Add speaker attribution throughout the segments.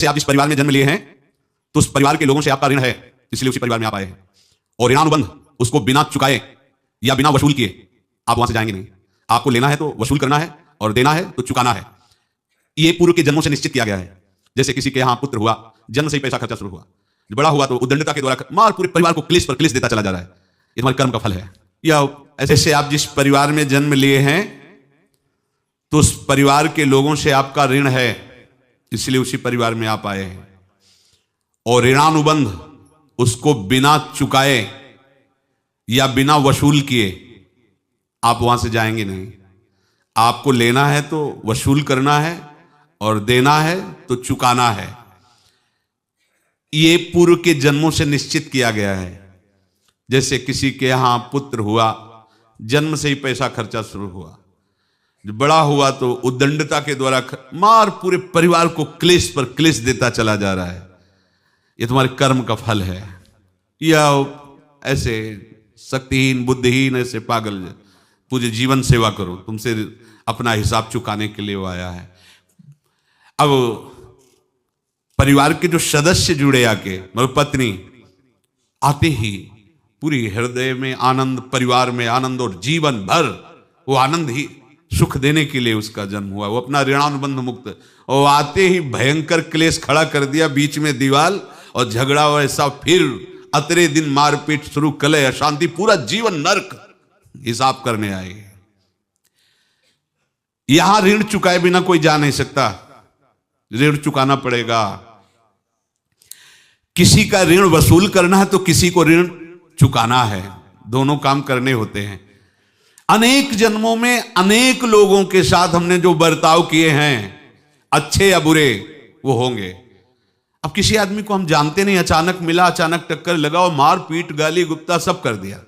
Speaker 1: से आप जिस परिवार में जन्म लिए हैं तो उस परिवार के लोगों से आपका ऋण है, इसलिए उसी परिवार में आप आए हैं। और ऋणानुबंध उसको बिना चुकाए या बिना वसूल किए आप वहां से जाएंगे नहीं। आपको लेना है तो वसूल करना है और देना है तो चुकाना है। ये पूर्व के जन्मों से निश्चित किया गया है। जैसे किसी के यहां पुत्र हुआ, जन्म से ही पैसा खर्चा शुरू हुआ, बड़ा हुआ तो उद्दंडता के द्वारा मार पूरे परिवार को क्लेश पर क्लेश देता चला जा रहा है। ये तुम्हारे कर्म का फल है। या ऐसे आप जिस परिवार में जन्म लिए हैं तो उस परिवार के लोगों से आपका ऋण है, इसलिए उसी परिवार में आप आए हैं। और ऋणानुबंध उसको बिना चुकाए या बिना वसूल किए आप वहां से जाएंगे नहीं। आपको लेना है तो वसूल करना है और देना है तो चुकाना है। ये पूर्व के जन्मों से निश्चित किया गया है। जैसे किसी के यहां पुत्र हुआ, जन्म से ही पैसा खर्चा शुरू हुआ, बड़ा हुआ तो उद्दंडता के द्वारा मार पूरे परिवार को क्लेश पर क्लेश देता चला जा रहा है। ये तुम्हारे कर्म का फल है। या ऐसे शक्तिहीन बुद्धिहीन ऐसे पागल पूरे जीवन सेवा करो, तुमसे अपना हिसाब चुकाने के लिए वो आया है। अब परिवार के जो सदस्य जुड़े आके, मतलब पत्नी आते ही पूरी हृदय में आनंद, परिवार में आनंद और जीवन भर वो आनंद ही सुख देने के लिए उसका जन्म हुआ। वो अपना ऋणानुबंध मुक्त, और आते ही भयंकर क्लेश खड़ा कर दिया, बीच में दीवाल और झगड़ा और ऐसा, फिर अतरे दिन मारपीट शुरू, कलह अशांति, पूरा जीवन नरक हिसाब करने आए। यहां ऋण चुकाए बिना कोई जा नहीं सकता, ऋण चुकाना पड़ेगा। किसी का ऋण वसूल करना है तो किसी को ऋण चुकाना है, दोनों काम करने होते हैं। अनेक जन्मों में अनेक लोगों के साथ हमने जो बर्ताव किए हैं, अच्छे या बुरे, वो होंगे। अब किसी आदमी को हम जानते नहीं, अचानक मिला, अचानक टक्कर लगा और मार पीट गाली गुप्ता सब कर दिया,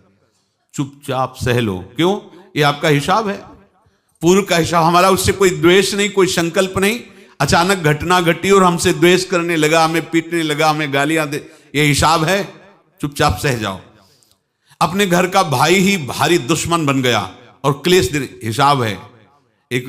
Speaker 1: चुपचाप सह लो। क्यों? ये आपका हिसाब है, पूर्व का हिसाब। हमारा उससे कोई द्वेष नहीं, कोई संकल्प नहीं। अचानक घटना घटी और हमसे द्वेष करने लगा, हमें पीटने लगा, हमें गालियां दे, ये हिसाब है, चुपचाप सह जाओ। अपने घर का भाई ही भारी दुश्मन बन गया और क्लेश, हिसाब है। एक